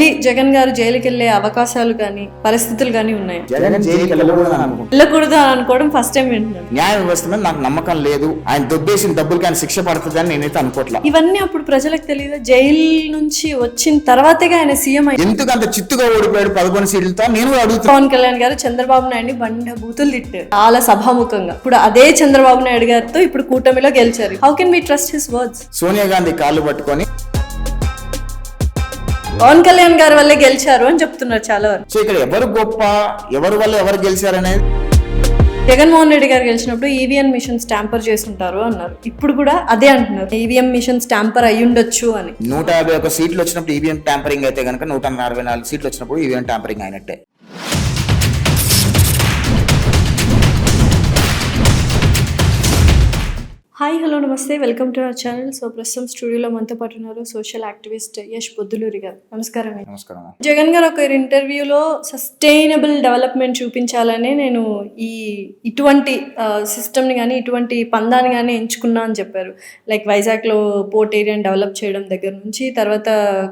మళ్ళీ జగన్ గారు జైలుకి వెళ్లే అవకాశాలు కానీ పరిస్థితులు కానీ ఉన్నాయి? జగన్ జైలుకి వెళ్ళకూడదు అని అనుకోవడం ఫస్ట్ టైం వింటున్నాను. న్యాయ వ్యవస్థ మీద నాకు నమ్మకం లేదు. ఆయన దొబ్బేసిన డబ్బులకి ఆయన శిక్ష పడుతుందని నేనైతే అనుకోవట్లా. ఇవన్నీ అప్పుడు ప్రజలకు తెలియదు. జైలు నుంచి వచ్చిన తర్వాతగా ఆయన సీఎం ఎందుకు అంత చిత్తుగా ఓడిపోయాడు 11 సీట్లతో నేను అడుగుతాను. పవన్ కళ్యాణ్ గారు చంద్రబాబు నాయుడిని బండ బూతులు తిట్టారు చాలా సభాముఖంగా. ఇప్పుడు అదే చంద్రబాబు నాయుడు గారితో ఇప్పుడు కూటమిలో గెలిచారు. How can we trust his words? Sonia Gandhi కాళ్ళు పట్టుకొని పవన్ కళ్యాణ్ గారి వల్లే గెలిచారు అని చెప్తున్నారు చాలా వరకు. సో ఇక్కడ ఎవరు గొప్ప, ఎవరి వల్ల ఎవరు గెలిచారనేది. జగన్మోహన్ రెడ్డి గారు గెలిచినప్పుడు ఈవీఎం మిషన్స్ ట్యాంపర్ చేసుంటారు అన్నారు. ఇప్పుడు కూడా అదే అంటున్నారు, ఈవీఎం మిషన్స్ ట్యాంపర్ అయ్యుండొచ్చు అని. 151 సీట్లు వచ్చినప్పుడు ఈవీఎం ట్యాంపరింగ్ అయితే కనుక 164 సీట్లు వచ్చినప్పుడు ఈవీఎం ట్యాంపరింగ్ అయినట్టే. హాయ్, హలో, నమస్తే, welcome to our channel. So ప్రస్తుతం స్టూడియోలో మనతో పాటు ఉన్నారు సోషల్ యాక్టివిస్ట్ యష్ పొద్దులూరి గారు. నమస్కారం. నమస్కారం. జగన్ గారు ఒక ఇంటర్వ్యూలో సస్టైనబుల్ డెవలప్మెంట్ చూపించాలని నేను ఇటువంటి సిస్టమ్ని కానీ ఇటువంటి పందాన్ని కానీ ఎంచుకున్నా అని చెప్పారు. లైక్ వైజాగ్లో పోర్ట్ ఏరియాని డెవలప్ చేయడం దగ్గర నుంచి, తర్వాత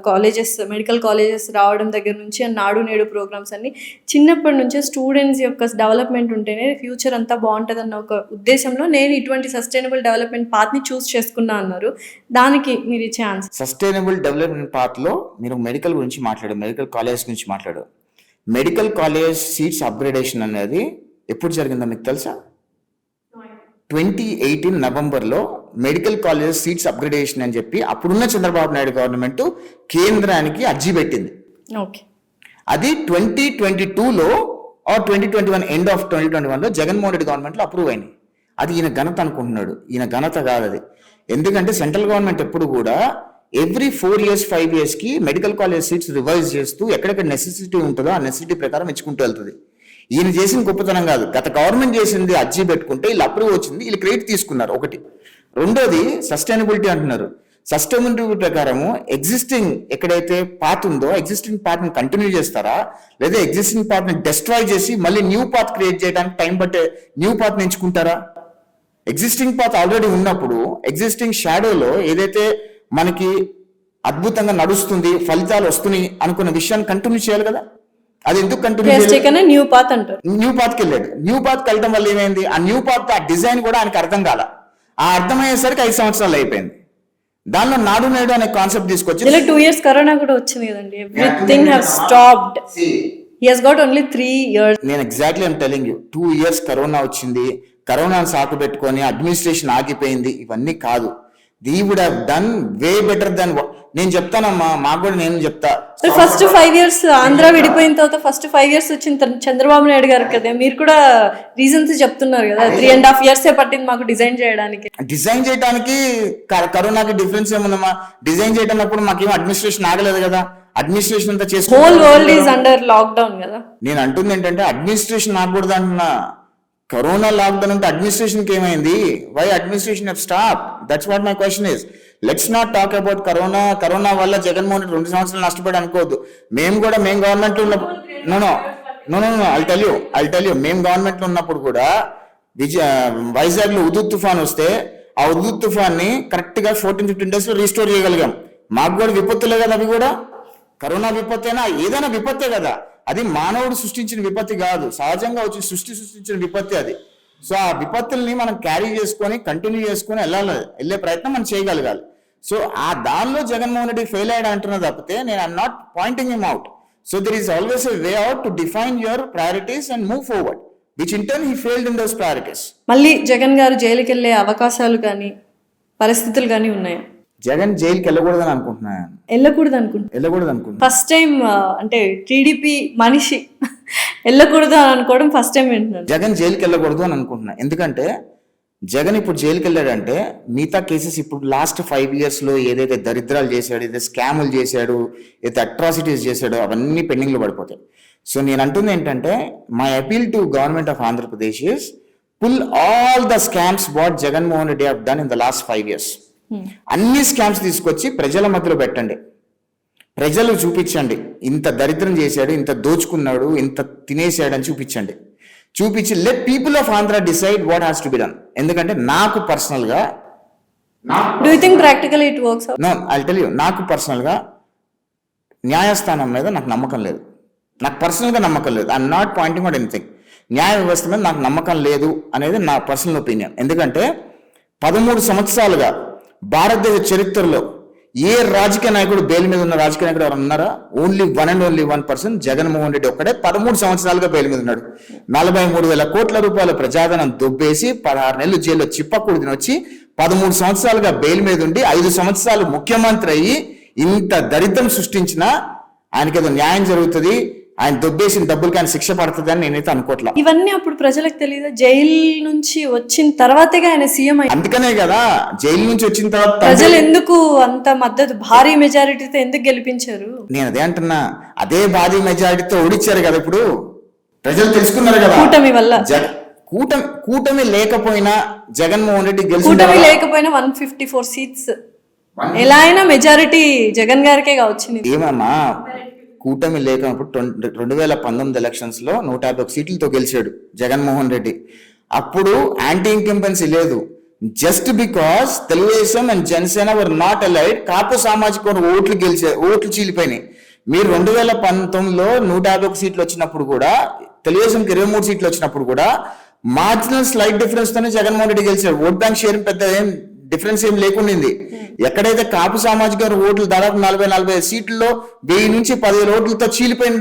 కాలేజెస్, మెడికల్ కాలేజెస్ రావడం దగ్గర నుంచి, నాడు నేడు ప్రోగ్రామ్స్ అన్ని చిన్నప్పటి నుంచే స్టూడెంట్స్ యొక్క డెవలప్మెంట్ ఉంటేనే ఫ్యూచర్ అంతా బాగుంటుందన్న ఒక ఉద్దేశంలో నేను ఇటువంటి సస్టైనబుల్ డెవలప్మెంట్ పాత్ ని చూస్ చేసుకున్నా అన్నారు. దానికి మీరు ఛాన్స్. సస్టైనబుల్ డెవలప్మెంట్ పాత్ లో మీరు మెడికల్ గురించి మాట్లాడారు, మెడికల్ కాలేజ్ గురించి మాట్లాడారు. మెడికల్ కాలేజ్ సీట్స్ అప్గ్రేడేషన్ అనేది ఎప్పుడు జరిగిందో మీకు తెలుసా? 2018 నవంబర్లో మెడికల్ కాలేజ్ సీట్స్ అప్గ్రేడేషన్ అని చెప్పి అప్పుడున్న చంద్రబాబు నాయుడు గవర్నమెంట్ కేంద్రానికి అర్జీ పెట్టింది. ఓకే, అది 2022లో ఆర్ 2021 ఎండ్ ఆఫ్ 2021లో జగన్మోహన్ రెడ్డి గవర్నమెంట్లో అప్రూవ్ అయింది. అది ఈయన ఘనత అనుకుంటున్నాడు. ఈయన ఘనత కాదు అది. ఎందుకంటే సెంట్రల్ గవర్నమెంట్ ఎప్పుడు కూడా ఎవ్రీ 4 years 5 yearsకి మెడికల్ కాలేజ్ సీట్స్ రివైజ్ చేస్తూ ఎక్కడెక్కడ నెసెసిటీ ఉంటుందో ఆ నెసెసిటీ ప్రకారం ఇచ్చుకుంటూ వెళ్తుంది. ఈయన చేసిన గొప్పతనం కాదు, గత గవర్నమెంట్ చేసింది అర్జీ పెట్టుకుంటే వీళ్ళు అప్రూవ్ వచ్చింది, వీళ్ళు క్రెడిట్ తీసుకున్నారు. ఒకటి. రెండోది సస్టైనబిలిటీ అంటున్నారు. సస్టైనబిలిటీ ప్రకారము ఎగ్జిస్టింగ్ ఎక్కడైతే పాత్ ఉందో ఎగ్జిస్టింగ్ పాత్ ని కంటిన్యూ చేస్తారా, లేదా ఎగ్జిస్టింగ్ పాత్ ని డిస్ట్రాయ్ చేసి మళ్ళీ న్యూ పాత్ క్రియేట్ చేయడానికి టైం పట్టే న్యూ పాత్ ని ఎంచుకుంటారా? ఎగ్జిస్టింగ్ పాత్ ఆల్రెడీ ఉన్నప్పుడు ఎగ్జిస్టింగ్ షాడోలో ఏదైతే మనకి అద్భుతంగా నడుస్తుంది, ఫలితాలు వస్తున్నాయి అనుకున్న విషయాన్ని కంటిన్యూ చేయాలి కదా. అది ఎందుకు కంటిన్యూ చేయాలి? న్యూ పాత్ అంటారు. న్యూ పాత్కి వెళ్ళాడు. న్యూ పాత్కి వెళ్ళడం వల్ల ఏమైంది? ఆ న్యూ పాత్ ఆ డిజైన్ కూడా ఆయనకు అర్థం కాల. ఆ అర్థమయ్యేసరికి 5 సంవత్సరాలు అయిపోయింది. దానిలో నాడు నేడు అనే కాన్సెప్ట్ తీసుకొచ్చి 2 years కరోనా కూడా వచ్చింది కదండి. Everything have stopped. He has got only 3 years. నేను exactly I'm telling you, 2 years corona వచ్చింది, కరోనాను సాకు పెట్టుకొని అడ్మినిస్ట్రేషన్ ఆగిపోయింది. ఇవన్నీ కాదు. They would have done way better than. నేను చెప్తానమ్మా, మాకు కూడా నేను చెప్తా. ఫస్ట్ 5 years ఆంధ్ర విడిపోయిన తర్వాత ఫస్ట్ 5 years వచ్చిన చంద్రబాబు నాయుడు గారు కదా, మీరు కూడా రీజన్స్ చెప్తున్నారు కదా. 3.5 years పట్టింది మాకు డిజైన్ చేయడానికి. డిజైన్ చేయడానికి కరోనాకి డిఫరెన్స్ ఏముందమ్మా? డిజైన్ చేయటప్పుడు మాకేమో అడ్మినిస్ట్రేషన్ ఆగలేదు కదా. అడ్మినిస్ట్రేషన్ అంతా చేసి whole world is under lockdown కదా. నేను అంటుంది ఏంటంటే అడ్మినిస్ట్రేషన్ ఆగకూడదు అంటున్నా. కరోనా లాక్డౌన్ అంటే అడ్మినిస్ట్రేషన్కి ఏమైంది? Why administration have stop? That's what my question is. Let's not talk about corona. Corona వల్ల జగన్మోహన్ రెడ్డి 2 సంవత్సరాలు నష్టపడి అనుకోవద్దు. మేము గవర్నమెంట్ లో ఉన్నప్పుడు ఐ టెల్ యూ మేము గవర్నమెంట్ లో ఉన్నప్పుడు కూడా వైజాగ్ లో ఉదుత్ తుఫాన్ వస్తే ఆ ఉదుత్ తుఫాన్ ని కరెక్ట్ గా 14-15 days లో రీస్టోర్ చేయగలిగాం. మాకు కూడా విపత్తులే కదా అవి కూడా. కరోనా విపత్తేనా? ఏదైనా విపత్తే కదా. అది మానవుడు సృష్టించిన విపత్తి కాదు, సహజంగా వచ్చి సృష్టించిన విపత్తి అది. సో ఆ విపత్తుల్ని మనం క్యారీ చేసుకొని కంటిన్యూ చేసుకొని వెళ్ళే ప్రయత్నం మనం చేయగలగాలి. సో ఆ దానిలో జగన్మోహన్ రెడ్డి ఫెయిల్ అయ్యాడు అంటున్నా తప్పితే నేను I'm not Poynting him out. So there is always a way out to define your priorities and move forward, which in turn he failed in those priorities. మళ్ళీ జగన్ గారు జైలుకి వెళ్ళే అవకాశాలు కానీ పరిస్థితులు కానీ ఉన్నాయా? జగన్ జైలుకి వెళ్ళకూడదని అనుకుంటున్నాను. వెళ్ళకూడదు అనుకుంటున్నాను. ఫస్ట్ టైం అంటే టీడీపీ మనిషి వెళ్ళకూడదు అని అనుకోవడం ఫస్ట్ టైం వింటున్నాను. జగన్ జైలుకి వెళ్ళకూడదు అని అనుకుంటున్నా. ఎందుకంటే జగన్ ఇప్పుడు జైలుకి వెళ్ళాడంటే మిగతా కేసెస్ ఇప్పుడు లాస్ట్ 5 years లో ఏదైతే దరిద్రాలు చేశాడు, ఏదైతే స్కాములు చేశాడు, ఏదైతే అట్రాసిటీస్ చేశాడో అవన్నీ పెండింగ్ లో పడిపోతాయి. సో నేను అంటుంది ఏంటంటే my appeal to government of Andhra Pradesh is pull all the scams what Jaganmohan Reddy have done in the last 5 years. అన్ని స్కామ్స్ తీసుకొచ్చి ప్రజల మధ్యలో పెట్టండి. ప్రజలు చూపించండి, ఇంత దరిద్రం చేశాడు, ఇంత దోచుకున్నాడు, ఇంత తినేసాడు అని చూపించి let people of Andhra decide what has to be done. ఎందుకంటే నాకు పర్సనల్ గా do you think practically it works out? No, I tell you, నాకు పర్సనల్ గా న్యాయస్థానం మీద నాకు నమ్మకం లేదు. నాకు పర్సనల్గా నమ్మకం లేదు. I'm not pointing out anything. న్యాయ వ్యవస్థ మీద నాకు నమ్మకం లేదు అనేది నా పర్సనల్ ఒపీనియన్. ఎందుకంటే 13 సంవత్సరాలుగా భారతదేశ చరిత్రలో ఏ రాజకీయ నాయకుడు బెయిల్ మీద ఉన్న రాజకీయ నాయకుడు ఎవరు ఉన్నారా? ఓన్లీ 1% జగన్మోహన్ రెడ్డి ఒక్కడే 13 సంవత్సరాలుగా బెయిల్ మీద ఉన్నాడు. 43,000 కోట్ల రూపాయల ప్రజాధనం దొబ్బేసి 16 నెలలు జైల్లో చిప్పకూడి వచ్చి 13 సంవత్సరాలుగా బెయిల్ మీద ఉండి 5 సంవత్సరాలు ముఖ్యమంత్రి అయ్యి ఇంత దరిద్రం సృష్టించినా ఆయనకేదో న్యాయం జరుగుతుంది, ఆయన దొబ్బేసిన డబ్బులకి ఆయన శిక్ష పడుతుంది అని నేనైతే అనుకోవట్లా. ఇవన్నీ అప్పుడు ప్రజలకు తెలియదా? జైలు నుంచి వచ్చిన తర్వాతగా ఆయన సీఎం అయ్యారు. అందుకనే కదా జైలు నుంచి వచ్చిన తర్వాత ప్రజలు ఎందుకు అంత మద్దతు భారీ మెజారిటీతో ఎందుకు గెలిపించారు? నేను అదే అంటున్నా, అదే భారీ మెజారిటీతో ఓడిచ్చారు కదా. ఇప్పుడు ప్రజలు తెలుసుకున్నారు కదా కూటమి వల్ల. కూటమి లేకపోయినా జగన్మోహన్ రెడ్డి కూటమి లేకపోయినా 154 సీట్స్ ఎలా అయినా మెజారిటీ జగన్ గారికే వచ్చింది. ఏమమ్మా, కూటమి లేకపోతే 2019 ఎలక్షన్స్ లో 151 సీట్లతో గెలిచాడు జగన్మోహన్ రెడ్డి. అప్పుడు యాంటీ ఇన్కంపెన్సీ లేదు. Just because Telugu Desam and Janasena were not allied, Kapu సామాజిక వర్గం ఓట్లు చీలిపోయినాయి. మీరు 2019లో 151 సీట్లు వచ్చినప్పుడు కూడా, తెలుగుదేశంకి 23 సీట్లు వచ్చినప్పుడు కూడా మార్జినల్ స్లైట్ డిఫరెన్స్ తోనే జగన్మోహన్ రెడ్డి గెలిచాడు. ఓట్ బ్యాంక్ షేర్ పెద్ద ఏం డిఫరెన్స్ ఏం లేకుండింది. ఎక్కడైతే కాపు సామాజిక ఓట్లు దాదాపు 40-45 సీట్లలో 1000 నుంచి 10,000 ఓట్లతో చీలిపోయిన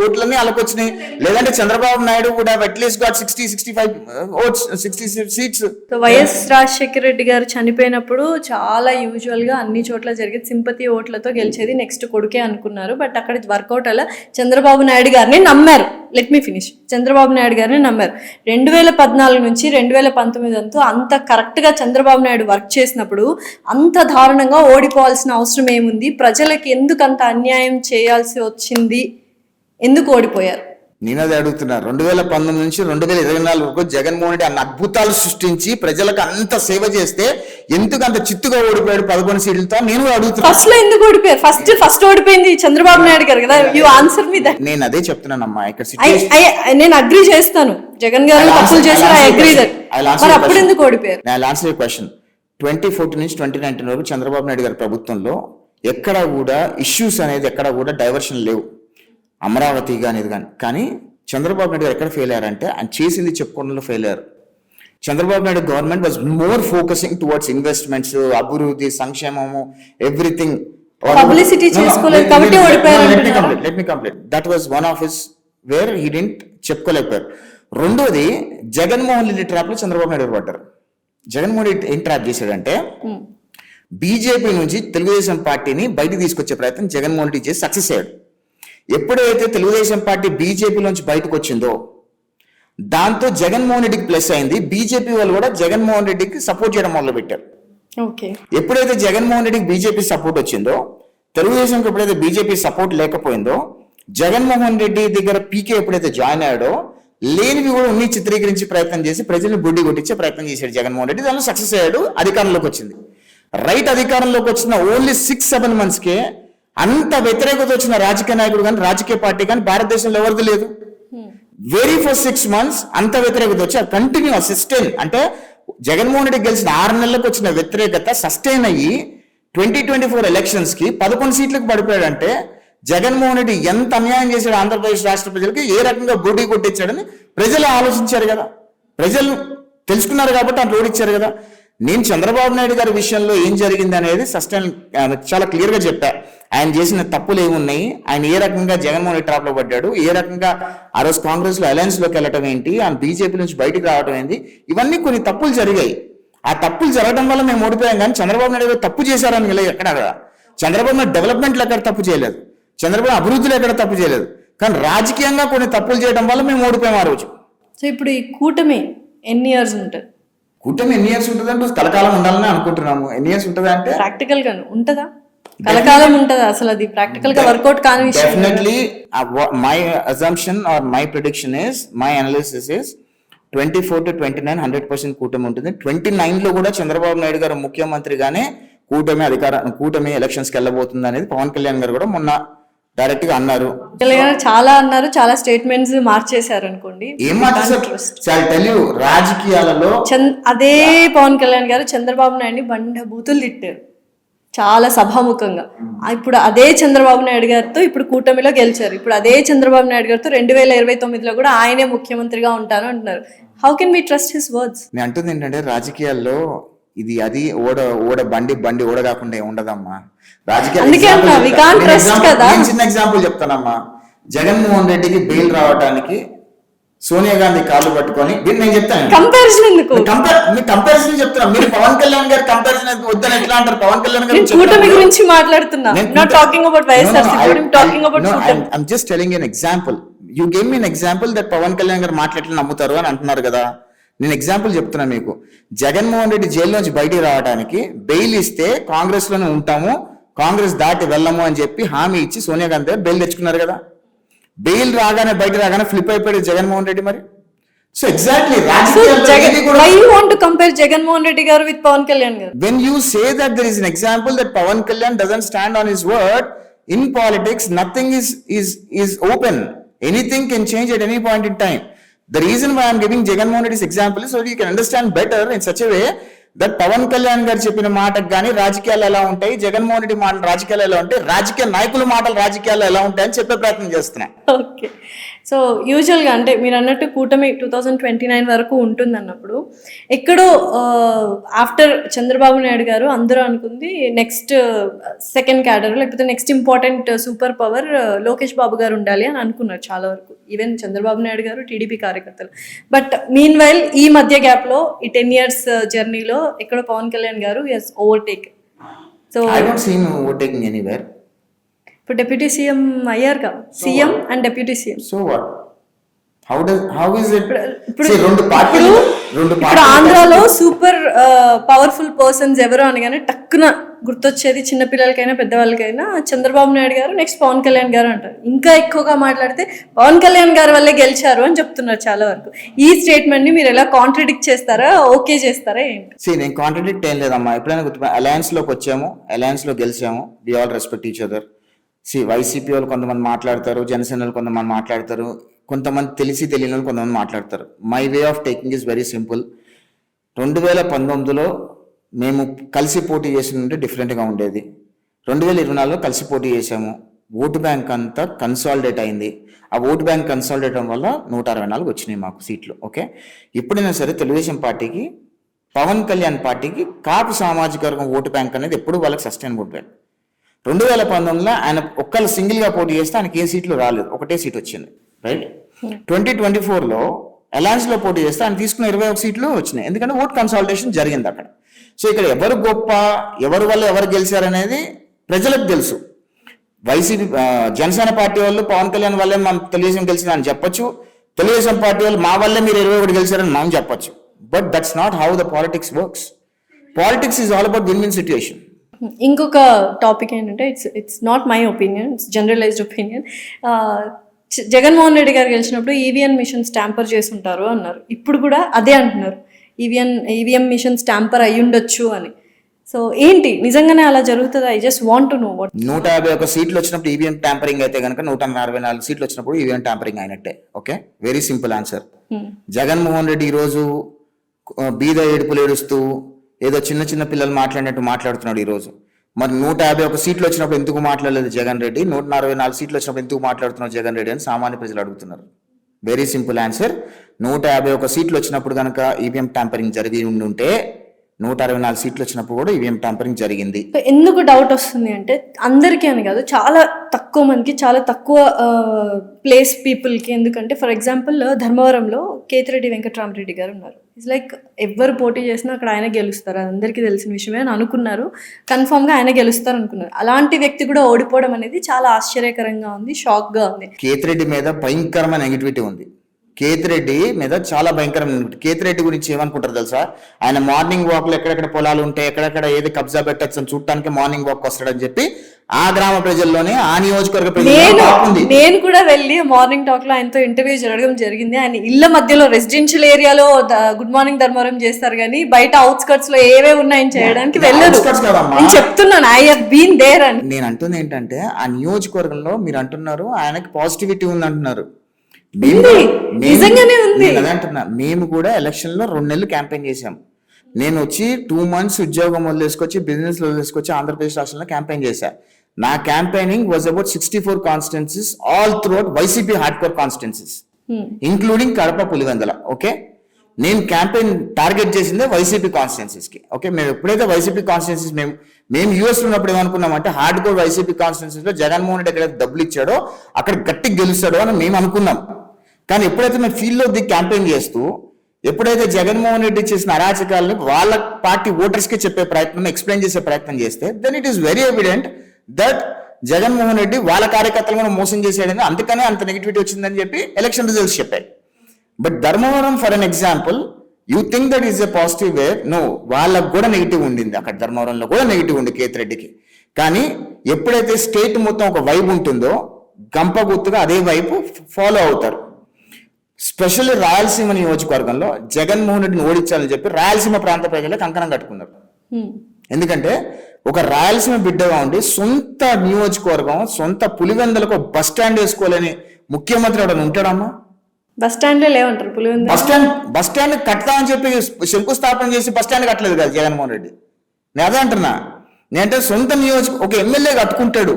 ఓట్లన్నీ అలాకొచ్చినాయి. లేదంటే చంద్రబాబు నాయుడు కూడా at least got 60-65 seats. YS Rajasekhara Reddy గారు చనిపోయినప్పుడు చాలా యూజువల్ గా అన్ని చోట్ల జరిగేది సింపతి ఓట్లతో గెలిచేది, నెక్స్ట్ కొడుకే అనుకున్నారు. బట్ అక్కడ వర్కౌట్ అలా చంద్రబాబు నాయుడు గారిని నమ్మారు. Let me finish. Chandrababu Naidu గారిని నమ్మారు. 2014 నుంచి 2019 అంత కరెక్ట్ గా చంద్రబాబు నాయుడు వర్క్ చేసినప్పుడు అంత దారుణంగా ఓడిపోవాల్సిన అవసరం ఏముంది? ప్రజలకి ఎందుకు అంత అన్యాయం చేయాల్సి వచ్చింది? ఎందుకు ఓడిపోయారు? నేను అదే అడుగుతున్నా. 2019 నుంచి 2024 వరకు జగన్మోహన్ రెడ్డి అన్న అద్భుతాలు సృష్టించి ప్రజలకు అంత సేవ చేస్తే ఎందుకు అంత చిత్తుగా ఓడిపోయాడు 11 సీట్లతో? నేను అడుగుతున్నా. ఫస్ట్ లో ఎందుకు ఓడిపోయారు? ఫస్ట్ ఓడిపోయింది చంద్రబాబు నాయుడు గారు కదా. You answer me that. నేను అదే చెప్తున్నానమ్మా. ఇక్కడ నేను అగ్రీ చేస్తాను, జగన్ గారు తప్పులు చేశారు. I agree that. మరి అప్పుడు ఎందుకు ఓడిపోయారు? నా ఆన్సర్ యువర్ క్వశ్చన్. 2014 నుంచి 2019 వరకు చంద్రబాబు నాయుడు గారి ప్రభుత్వంలో ఎక్కడ కూడా ఇష్యూస్ అనేది ఎక్కడ కూడా డైవర్షన్ లేవు, అమరావతి అనేది కానీ చంద్రబాబు నాయుడు గారు ఎక్కడ ఫెయిల్ అయ్యారంటే ఆయన చేసింది చెప్పుకోవడంలో ఫెయిల్ అయ్యారు. Chandrababu Naidu government was more focusing towards investments, అభివృద్ధి, సంక్షేమము, ఎవ్రీథింగ్. పబ్లిసిటీ చేసుకోలేదు కాబట్టి ఓడిపోయారు. Let me complete. That was one of his where he didn't చెప్పుకోలేకపోయారు. రెండోది, జగన్మోహన్ రెడ్డి ట్రాప్ లో చంద్రబాబు నాయుడు పడ్డారు. జగన్మోహన్ రెడ్డి ఏం ట్రాప్ చేశాడంటే బీజేపీ నుంచి తెలుగుదేశం పార్టీని బయటకు తీసుకొచ్చే ప్రయత్నం జగన్మోహన్ రెడ్డి చేసి సక్సెస్ అయ్యాడు. ఎప్పుడైతే తెలుగుదేశం పార్టీ బీజేపీ నుంచి బయటకు వచ్చిందో దాంతో జగన్మోహన్ రెడ్డికి ప్లస్ అయింది. బీజేపీ వాళ్ళు కూడా జగన్మోహన్ రెడ్డికి సపోర్ట్ చేయడం మొదలు పెట్టారు. ఎప్పుడైతే జగన్మోహన్ రెడ్డికి బీజేపీ సపోర్ట్ వచ్చిందో, తెలుగుదేశంకి ఎప్పుడైతే బీజేపీ సపోర్ట్ లేకపోయిందో, జగన్మోహన్ రెడ్డి దగ్గర పీకే ఎప్పుడైతే జాయిన్ అయ్యాడో లేనివి కూడా ఉన్ని చిత్రీకరించి ప్రయత్నం చేసి ప్రజల్ని బుడ్డి కొట్టించే ప్రయత్నం చేశాడు జగన్మోహన్ రెడ్డి. దానిలో సక్సెస్ అయ్యాడు, అధికారంలోకి వచ్చింది. అధికారంలోకి వచ్చిన ఓన్లీ 6-7 మంత్స్కే అంత వ్యతిరేకత వచ్చిన రాజకీయ నాయకుడు కానీ రాజకీయ పార్టీ కానీ భారతదేశంలో ఎవరిది లేదు. వెరీ ఫస్ట్ 6 months అంత వ్యతిరేకత వచ్చి కంటిన్యూ సస్టైన్, అంటే జగన్మోహన్ రెడ్డి గెలిచిన 6 నెలలకు వచ్చిన వ్యతిరేకత సస్టైన్ అయ్యి 2024 ఎలక్షన్స్ కి 11 సీట్లకు పడిపోయాడంటే జగన్మోహన్ రెడ్డి ఎంత అన్యాయం చేశాడు ఆంధ్రప్రదేశ్ రాష్ట్ర ప్రజలకి, ఏ రకంగా బూటీ కొట్టించాడని ప్రజలు ఆలోచించారు కదా, ప్రజలు తెలుసుకున్నారు కాబట్టి అట్లా ఓడిచ్చారు కదా. నేను చంద్రబాబు నాయుడు గారి విషయంలో ఏం జరిగింది అనేది సస్టైన్ చాలా క్లియర్ గా చెప్పా. ఆయన చేసిన తప్పులు ఏమున్నాయి, ఆయన ఏ రకంగా జగన్మోహన్ రెడ్డి ట్రాప్ లో పడ్డాడు, ఏ రకంగా ఆ రోజు కాంగ్రెస్ లో అలయన్స్ లోకి వెళ్ళటం ఏంటి, ఆయన బీజేపీ నుంచి బయటకు రావడం ఏంటి, ఇవన్నీ కొన్ని తప్పులు జరిగాయి. ఆ తప్పులు జరగడం వల్ల మేము ఓడిపోయాం. కానీ చంద్రబాబు నాయుడు గారు తప్పు చేశారని ఎక్కడ చంద్రబాబు నాయుడు డెవలప్మెంట్లు ఎక్కడ తప్పు చేయలేదు, చంద్రబాబు అభివృద్ధిలో ఎక్కడ తప్పు చేయలేదు. కానీ రాజకీయంగా కొన్ని తప్పులు చేయడం వల్ల మేము ఓడిపోయాం ఆ రోజు. సో ఇప్పుడు ఈ కూటమి ఎన్ని ఇయర్స్ ఉంటుంది? కూటమి ఎన్ని ఇయర్స్ ఉంటుంది అంటే కలకాలం ఉండాలని అనుకుంటున్నాము. ఎన్ని ఇయర్స్ ఉంటుంది అంటే ప్రాక్టికల్ గా ఉంటుందా? కలకాలం ఉంటుందా? అసలు అది ప్రాక్టికల్ గా వర్కౌట్ కాని విషయం. Definitely my assumption are my prediction is, my analysis is 24 to 29 100% కూటమి ఉంటుంది. 29 లో కూడా చంద్రబాబు నాయుడు గారు ముఖ్యమంత్రిగానే కూటమి ఎలక్షన్స్ కి వెళ్ళబోతుంది అనేది పవన్ కళ్యాణ్ గారు కూడా మొన్న డైరెక్ట్ గా అన్నారు. చాలా అన్నారు, చాలా స్టేట్మెంట్స్ మార్చేశారు అనుకోండి. ఏం మార్చేశారు? రాజకీయాలలో అదే పవన్ కళ్యాణ్ గారు చంద్రబాబు నాయుడిని బండ బూతులు తిట్టారు. చాలా సభాముఖంగా. ఇప్పుడు అదే చంద్రబాబు నాయుడు గారితో ఇప్పుడు కూటమిలో గెలిచారు. ఇప్పుడు అదే చంద్రబాబు నాయుడు గారితో 2029లో కూడా ఆయనే ముఖ్యమంత్రిగా ఉంటాను అంటున్నారు. How can we trust his words? నేను అంటుంది ఏంటంటే రాజకీయాల్లో ఇది అది ఓడ బండి ఓడ కాకుండా ఉండదమ్మా. అందుకే అంటున్నా, we can't trust కదా. నేను చిన్న ఎగ్జాంపుల్ చెప్తానమ్మా. జగన్మోహన్ రెడ్డికి బెయిల్ రావడానికి సోనియా గాంధీ కాళ్ళు పట్టుకొని నేను చెప్తాను కంపారిజన్ ఎందుకు? కంపారిజన్ చెప్తున్నా. మీరు పవన్ కళ్యాణ్ గారి కంపారిజన్ వద్దని ఎట్లా అంటారు? పవన్ కళ్యాణ్ గారు కూటమి గురించి మాట్లాడుతున్నా, not talking about YSRCP, I am talking about కూటమి. I am just telling an example. You gave me an example that Pawan Kalyan గారు మాట్లాడట్లు నమ్ముతారు అని అంటున్నారు కదా. నేను ఎగ్జాంపుల్ చెప్తున్నా మీకు. జగన్మోహన్ రెడ్డి జైల్లోంచి బయటికి రావడానికి బెయిల్ ఇస్తే కాంగ్రెస్ లోనే ఉంటాము, కాంగ్రెస్ దాటి వెళ్ళము అని చెప్పి హామీ ఇచ్చి సోనియా గాంధీ గారు బెయిల్ తెచ్చుకున్నారు కదా. బెయిల్ రాగానే బయట రాగానే ఫ్లిప్ అయిపోయాడు జగన్మోహన్ రెడ్డి. మరి so exactly why you want to compare Jaganmohan Reddy గారు with పవన్ కళ్యాణ్ గారు? when you say that there is an example that Pawan Kalyan doesn't stand on his word, in politics nothing is open, anything can change at any point in time. The reason why I am giving Jagannath Reddy's example is so you can understand better in such a way that Pawan Kalyan గారు చెప్పిన మాటకు కానీ రాజకీయాలు ఎలా ఉంటాయి, జగన్మోహన్ రెడ్డి మాటలు రాజకీయాలు ఎలా ఉంటాయి, రాజకీయ నాయకుల మాటలు రాజకీయాలు ఎలా ఉంటాయని చెప్పే ప్రయత్నం చేస్తున్నా. ఓకే. సో యూజువల్గా అంటే మీరు అన్నట్టు కూటమి 2029 వరకు ఉంటుంది అన్నప్పుడు ఎక్కడో ఆఫ్టర్ చంద్రబాబు నాయుడు గారు అందరూ అనుకుంది నెక్స్ట్ సెకండ్ క్యాడర్ లేకపోతే next important super power Lokesh Babu గారు ఉండాలి అని అనుకున్నారు చాలా వరకు, ఈవెన్ చంద్రబాబు నాయుడు గారు, టీడీపీ కార్యకర్తలు. బట్ మీన్ వైల్ ఈ మధ్య గ్యాప్లో ఈ 10 years జర్నీలో ఎక్కడో పవన్ కళ్యాణ్ గారు he has overtake. So I don't see him overtaking anywhere. ఇప్పుడు డిప్యూటీ సీఎం అయ్యారు కదా, CM and deputy CM. So what? How is it? ఇప్పుడు See, రెండు పార్టీలు ఇప్పుడు ఆంధ్రాలో సూపర్ పవర్ఫుల్ పర్సన్స్ ఎవరు అనగానే టక్కున గుర్తొచ్చేది చిన్నపిల్లలకైనా పెద్దవాళ్ళకైనా చంద్రబాబు నాయుడు గారు, నెక్స్ట్ పవన్ కళ్యాణ్ గారు అంటారు. ఇంకా ఎక్కువగా మాట్లాడితే పవన్ కళ్యాణ్ గారు వల్లే గెలిచారు అని చెప్తున్నారు చాలా వరకు. ఈ స్టేట్మెంట్ ని మీరు ఎలా కాంట్రడిక్ట్ చేస్తారా, ఓకే చేస్తారా ఏంటి? నేను కాంట్రడిక్ట్ ఏం లేదమ్మా. ఎప్పుడైనా గుర్తు అలయన్స్ లోకి వచ్చాము, అలయన్స్ లో గెలిచాము, we all respect each other. YCP వాళ్ళు కొంతమంది మాట్లాడతారు, జనసేన వాళ్ళు కొంతమంది మాట్లాడతారు, కొంతమంది తెలిసి తెలియని వాళ్ళు కొంతమంది మాట్లాడతారు. My way of taking is very simple. 2019లో మేము కలిసి పోటీ చేసినంటే డిఫరెంట్గా ఉండేది. 2024లో కలిసి పోటీ చేసాము. ఓటు బ్యాంక్ అంతా కన్సాలిడేట్ అయింది. ఆ ఓటు బ్యాంక్ కన్సాలిడేట్ అవ్వడం వల్ల 164 వచ్చినాయి మాకు సీట్లు. ఓకే, ఎప్పుడైనా సరే తెలుగుదేశం పార్టీకి, పవన్ కళ్యాణ్ పార్టీకి కాపు సామాజిక వర్గం ఓటు బ్యాంక్ అనేది ఎప్పుడు వాళ్ళకి సస్టైన్ ఓటు బ్యాంక్. 2019లో ఆయన ఒక్కళ్ళు సింగిల్గా పోటీ చేస్తే ఆయనకి ఏ సీట్లు రాలేదు, ఒకటే సీట్ వచ్చింది. రైట్. 2024లో అలయన్స్లో పోటీ చేస్తే ఆయన తీసుకున్న 21 సీట్లు వచ్చినాయి. ఎందుకంటే ఓట్ కన్సాలిడేషన్ జరిగింది అక్కడ. సో ఇక్కడ ఎవరు గొప్ప, ఎవరి వల్ల ఎవరు గెలిచారనేది ప్రజలకు తెలుసు. వైసీపీ జనసేన పార్టీ వాళ్ళు పవన్ కళ్యాణ్ వల్లే మనం తెలుగుదేశం గెలిచిందని చెప్పొచ్చు, తెలుగుదేశం పార్టీ వాళ్ళు మా వల్లే మీరు 21 గెలిచారని మనం చెప్పొచ్చు. But that's not how the politics works. Politics is all about win win situation. ఇంకొక టాపిక్ ఏంటంటే it's not my opinion, it's generalised opinion. Jaganmohan Reddy garu గెలిచినప్పుడు ఈవీఎం మిషన్స్ ట్యాంపర్ చేసి ఉంటారు అన్నారు. ఇప్పుడు కూడా అదే అంటున్నారు, ఈవీఎం మిషన్స్ ట్యాంపర్ అయ్యి ఉండొచ్చు అని. సో ఏంటి నిజంగానే అలా జరుగుతుందా? I just want to know what. 151 సీట్లు వచ్చినప్పుడు ఈవీఎం ట్యాంపరింగ్ అయితే కనుక 164 సీట్లు వచ్చినప్పుడు ఈవీఎం ట్యాంపరింగ్ అయినట్టే. Okay, very simple answer. Jaganmohan Reddy ఈరోజు బీద ఏడుపులు ఏడుస్తూ ఏదో చిన్న చిన్న పిల్లలు మాట్లాడినట్టు మాట్లాడుతున్నాడు ఈరోజు. మరి 151 సీట్లు వచ్చినప్పుడు ఎందుకు మాట్లాడలేదు జగన్ రెడ్డి, 144 సీట్లు వచ్చినప్పుడు ఎందుకు మాట్లాడుతున్నాడు జగన్ రెడ్డి అని సామాన్య ప్రజలు అడుగుతున్నారు. Very simple answer. 151 సీట్లు వచ్చినప్పుడు కనుక ఈవీఎం ట్యాంపరింగ్ జరిగి ఉంటే 164 సీట్లు వచ్చినప్పుడు కూడా ఈవీఎం ట్యాంపరింగ్ జరిగింది. ఎందుకు డౌట్ వస్తుంది అంటే అందరికీ అని కాదు, చాలా తక్కువ మందికి, చాలా తక్కువ ప్లేస్ పీపుల్కి. ఎందుకంటే ఫర్ ఎగ్జాంపుల్ ధర్మవరంలో కేతిరెడ్డి వెంకటరామరెడ్డి గారు ఉన్నారు. ఇట్స్ లైక్ ఎవరు పోటీ చేసినా అక్కడ ఆయన గెలుస్తారు, అది అందరికీ తెలిసిన విషయమే అని అనుకున్నారు. కన్ఫామ్గా ఆయన గెలుస్తారు అనుకున్నారు. అలాంటి వ్యక్తి కూడా ఓడిపోవడం అనేది చాలా ఆశ్చర్యకరంగా ఉంది, షాక్గా ఉంది. కేతిరెడ్డి మీద భయంకరమైన నెగిటివిటీ ఉంది. కేతిరెడ్డి మీద చాలా భయంకరమైన. కేతిరెడ్డి గురించి ఏమనుకుంటారు తెలుసా? ఆయన మార్నింగ్ వాక్ లో ఎక్కడెక్కడ పొలాలు ఉంటాయి, ఎక్కడెక్కడ ఏది కబ్జా పెట్టచ్చు అని చూడటానికి మార్నింగ్ వాక్ వస్తాడని చెప్పి ఆ గ్రామ ప్రజల్లోనే, ఆ నియోజకవర్గ ప్రజలు. నేను కూడా వెళ్ళి మార్నింగ్ టాక్ లో ఆయనతో ఇంటర్వ్యూ జరగడం జరిగింది. ఆయన ఇళ్ల మధ్యలో రెసిడెన్షియల్ ఏరియాలో గుడ్ మార్నింగ్ ధర్మవరం చేస్తారు కానీ బయట అవుట్స్కట్స్ లో ఏవే ఉన్నాయని చేయడానికి వెళ్ళరు. నేను చెప్తున్నాను, ఐ హావ్ బీన్ దేర్ అని. నేను అంటుంది ఏంటంటే ఆ నియోజకవర్గంలో మీరు అంటున్నారు ఆయనకి పాజిటివిటీ ఉంది అంటున్నారు. నిజంగానే ఉంది. అదే అంటున్నా. మేము కూడా ఎలక్షన్ లో 2 నెలలు క్యాంపెయిన్ చేసాం. నేను వచ్చి 2 months ఉద్యోగం వదిలేసుకొచ్చి బిజినెస్ వదిలేసుకొచ్చి ఆంధ్రప్రదేశ్ రాష్ట్రంలో క్యాంపెయిన్ చేశా. నా campaigning was about 64 constituencies all throughout YCP hard core constituencies including Kadapa Pulivendula. Okay, నేను క్యాంపెయిన్ టార్గెట్ చేసిందే వైసీపీ కాన్స్టిట్యున్సీస్ కి. ఓకే, మేము ఎప్పుడైతే వైసీపీ కాన్స్టిట్యున్సీస్ మేము యూఎస్ ఉన్నప్పుడు ఏమనుకున్నామంటే హార్డ్ కోర్ వైసీపీ కాన్స్టిట్యున్సీస్ లో జగన్మోహన్ రెడ్డి ఎక్కడైతే డబ్బులు ఇచ్చాడో అక్కడ గట్టిగా గెలుస్తాడో అని మేము అనుకున్నాం. కానీ ఎప్పుడైతే మేము ఫీల్డ్ లో దిగి క్యాంపెయిన్ చేస్తూ ఎప్పుడైతే జగన్మోహన్ రెడ్డి చేసిన అరాచకాలను వాళ్ళ పార్టీ ఓటర్స్ కి చెప్పే ప్రయత్నం, ఎక్స్ప్లెయిన్ చేసే ప్రయత్నం చేస్తే then it is very evident that Jaganmohan Reddy వాళ్ళ కార్యకర్తలను మోసం చేశాడని, అందుకనే అంత నెగిటివిటీ వచ్చిందని చెప్పి ఎలక్షన్ రిజల్ట్స్ చెప్పాయి. But Dharmavaram for an example, you think that is a positive way, no, వాళ్ళకు కూడా నెగిటివ్ ఉండింది. అక్కడ ధర్మవరంలో కూడా నెగిటివ్ ఉంది కేతిరెడ్డికి. కానీ ఎప్పుడైతే స్టేట్ మొత్తం ఒక వైబ్ ఉంటుందో గంప గుర్తుగా అదే వైపు ఫాలో అవుతారు. స్పెషల్లీ రాయలసీమ నియోజకవర్గంలో జగన్మోహన్ రెడ్డిని ఓడించాలని చెప్పి రాయలసీమ ప్రాంత ప్రజలే కంకణం కట్టుకున్నారు. ఎందుకంటే ఒక రాయలసీమ బిడ్డగా ఉండి సొంత నియోజకవర్గం, సొంత పులివెందులకు బస్ స్టాండ్ వేసుకోవాలని ముఖ్యమంత్రి ఎవరైనా ఉంటాడమ్మా? బస్ స్టాండ్ లేవంటారు పులివెందుల. బస్ స్టాండ్ కడతామని చెప్పి శంకుస్థాపన చేసి బస్ స్టాండ్ కట్టలేదు కదా జగన్మోహన్ రెడ్డి. నేను అదే అంటున్నా. నేనంటే సొంత ఒక ఎమ్మెల్యే కట్టుకుంటాడు,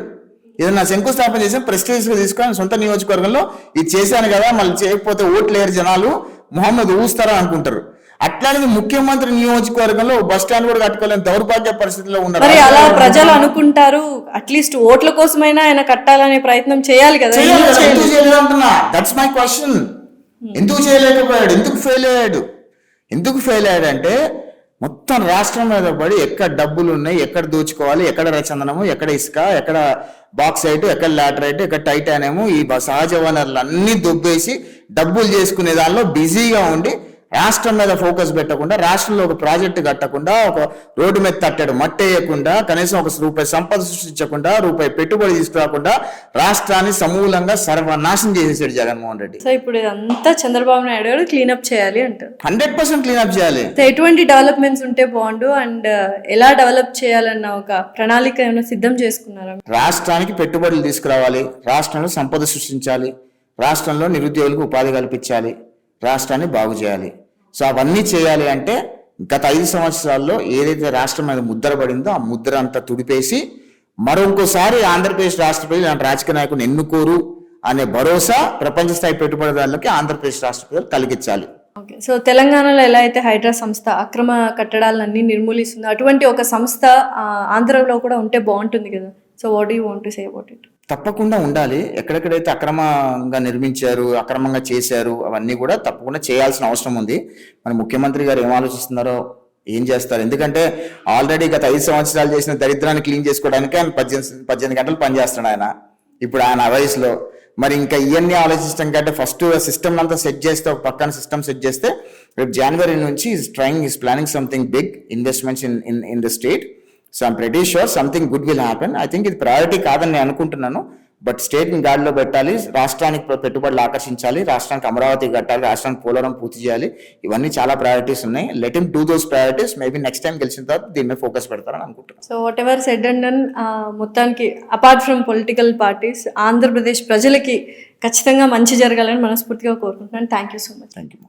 ఏదన్నా శంకుస్థాపన చేసి ప్రెస్టీజ్ గా తీసుకొని సొంత నియోజకవర్గంలో ఇది చేశాను కదా, మళ్ళీ చేయకపోతే ఓట్లు లేరు జనాలు, మొహమ్మద్ ఊస్తారా అనుకుంటారు. అట్లాంటిది ముఖ్యమంత్రి నియోజకవర్గంలో బస్ స్టాండ్ కూడా కట్టుకోలేని దౌర్భాగ్య పరిస్థితిలో ఉన్నారు. మరి అలా ప్రజలు అనుకుంటారు, అట్లీస్ట్ ఓట్ల కోసమైనా ఆయన కట్టాలనే ప్రయత్నం చేయాలి కదా. That's my question. ఎందుకు చేయలేకపోయాడు? ఎందుకు ఫెయిల్ అయ్యాడు అంటే మొత్తం రాష్ట్రం మీద పడి ఎక్కడ డబ్బులు ఉన్నాయి, ఎక్కడ దోచుకోవాలి, ఎక్కడ రచందనము, ఎక్కడ ఇసుక, ఎక్కడ బాక్సైట్, ఎక్కడ లాటరైట్, ఎక్కడ టైటానియము, ఈ సహజ వనరులు అన్ని దొబ్బేసి డబ్బులు చేసుకునే దానిలో బిజీగా ఉండి రాష్ట్రం మీద ఫోకస్ పెట్టకుండా, రాష్ట్రంలో ఒక ప్రాజెక్టు కట్టకుండా, ఒక రోడ్డు మీద తట్టాడు మట్టి వేయకుండా, కనీసం ₹1 సంపద సృష్టించకుండా, రూపాయి పెట్టుబడి తీసుకురాకుండా రాష్ట్రాన్ని సమూలంగా సర్వనాశనం చేసేసాడు జగన్మోహన్ రెడ్డి. సో ఇప్పుడు ఇదంతా చంద్రబాబు నాయుడు గారు క్లీనప్ చేయాలి అంటారు. 100% క్లీనప్ చేయాలి. ఎటువంటి డెవలప్మెంట్స్ ఉంటే బాగుండు అండ్ ఎలా డెవలప్ చేయాలన్న ఒక ప్రణాళిక ఏమైనా సిద్ధం చేసుకున్నారా? రాష్ట్రానికి పెట్టుబడులు తీసుకురావాలి, రాష్ట్రంలో సంపద సృష్టించాలి, రాష్ట్రంలో నిరుద్యోగులకు ఉపాధి కల్పించాలి, రాష్ట్రాన్ని బాగు చేయాలి. సో అవన్నీ చేయాలి అంటే గత 5 సంవత్సరాల్లో ఏదైతే రాష్ట్రం మీద ముద్ర పడిందో ఆ ముద్ర అంతా తుడిపేసి మరొకసారి ఆంధ్రప్రదేశ్ రాష్ట్ర ప్రజలు ఇలాంటి రాజకీయ నాయకులు ఎన్నుకోరు అనే భరోసా ప్రపంచ స్థాయి పెట్టుబడిదారులకి ఆంధ్రప్రదేశ్ రాష్ట్ర ప్రజలు కలిగించాలి. ఓకే, సో తెలంగాణలో ఎలా అయితే హైడ్రా సంస్థ అక్రమ కట్టడాలన్నీ నిర్మూలిస్తుందో అటువంటి ఒక సంస్థ ఆంధ్రలో కూడా ఉంటే బాగుంటుంది కదా. So what do you want to say about it? తప్పకుండా ఉండాలి. ఎక్కడెక్కడైతే అక్రమంగా నిర్మించారు, అక్రమంగా చేశారు, అవన్నీ కూడా తప్పకుండా చేయాల్సిన అవసరం ఉంది. మన ముఖ్యమంత్రి గారు ఏం ఆలోచిస్తున్నారో, ఏం చేస్తారు? ఎందుకంటే ఆల్రెడీ గత 5 సంవత్సరాలు చేసిన దరిద్రాన్ని క్లీన్ చేసుకోవడానికి ఆయన 18 గంటలు పనిచేస్తున్నాడు ఆయన ఇప్పుడు ఆయన వయసులో. మరి ఇంకా ఇవన్నీ ఆలోచించడం కంటే ఫస్ట్ సిస్టమ్ అంతా సెట్ చేస్తే, ఒక పక్కన సిస్టమ్ సెట్ చేస్తే రేపు జనవరి నుంచి is planning something big investments in the state. So I'm pretty sure something good will happen. I think ఇది ప్రయారిటీ కాదని నేను అనుకుంటున్నాను. బట్ స్టేట్ని గాడిలో పెట్టాలి, రాష్ట్రానికి పెట్టుబడులు ఆకర్షించాలి, రాష్ట్రానికి అమరావతి కట్టాలి, రాష్ట్రానికి పోలవరం పూర్తి చేయాలి. ఇవన్నీ చాలా ప్రయారిటీస్ ఉన్నాయి. Let him do those priorities. Maybe next time గెలిచిన తర్వాత దీని మీద ఫోకస్ పెడతారని అనుకుంటున్నాను. So whatever said and done, మొత్తానికి apart from political parties Andhra Pradesh ప్రజలకి ఖచ్చితంగా మంచి జరగాలని మనస్ఫూర్తిగా కోరుకుంటున్నాను. Thank you so much. Thank you.